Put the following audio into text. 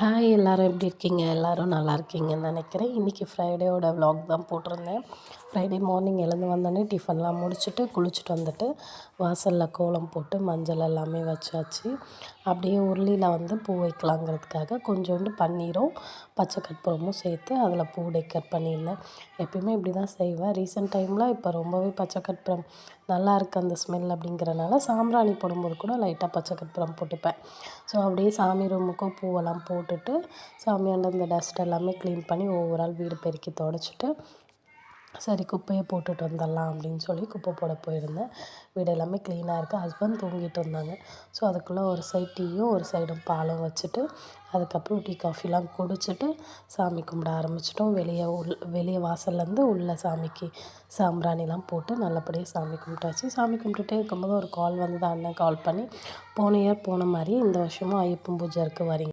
Hi எல்லோரும் எப்படி இருக்கீங்க? எல்லோரும் நல்லா இருக்கீங்கன்னு நினைக்கிறேன். இன்றைக்கி ஃப்ரைடேவோட விலாக் தான் போட்டிருந்தேன். ஃப்ரைடே மார்னிங் எழுந்து வந்தோடனே டிஃபன்லாம் முடிச்சுட்டு குளிச்சுட்டு வந்துட்டு வாசலில் கோலம் போட்டு மஞ்சள் எல்லாமே வச்சாச்சு. அப்படியே உருளியில் பூ வைக்கலாங்கிறதுக்காக கொஞ்சோண்டு பன்னீரும் பச்சை கற்பூரமும் சேர்த்து அதில் பூ டெக்கர் பண்ணியிருந்தேன். எப்பயுமே இப்படி தான் செய்வேன். ரீசெண்ட் டைமில் இப்போ ரொம்பவே பச்சை கற்பூரம் நல்லா இருக்குது அந்த ஸ்மெல் அப்படிங்கிறனால சாம்பிராணி போடும்போது கூட லைட்டாக பச்சை கற்பூரம் போட்டுப்பேன். ஸோ அப்படியே சாமி ரூமுக்கும் பூவெல்லாம் போட்டுட்டு சாமியாண்ட இந்த டஸ்ட் எல்லாமே க்ளீன் பண்ணி ஓவரால் வீடு பெருக்கி துடைச்சிட்டு சரி குப்பையை போட்டுட்டு வந்துடலாம் அப்படின்னு சொல்லி குப்பை போட போயிருந்தேன். வீடு எல்லாமே க்ளீனாக இருக்குது. ஹஸ்பண்ட் தூங்கிட்டு இருந்தாங்க. ஸோ அதுக்குள்ளே ஒரு சைடு டீயும் ஒரு சைடும் பாலும் வச்சுட்டு அதுக்கப்புறம் டீ காஃபிலாம் குடிச்சிட்டு சாமி கும்பிட ஆரம்பிச்சிட்டோம். வெளியே வாசல்லேருந்து உள்ள சாமிக்கு சாம்பிராணிலாம் போட்டு நல்லபடியாக சாமி கும்பிட்டாச்சு. சாமி கும்பிட்டுட்டே இருக்கும்போது ஒரு கால் வந்தது. அண்ணன் கால் பண்ணி போன இயர் போன மாதிரி இந்த வருஷமும் ஐயப்பன் பூஜை இருக்குது வரீங்க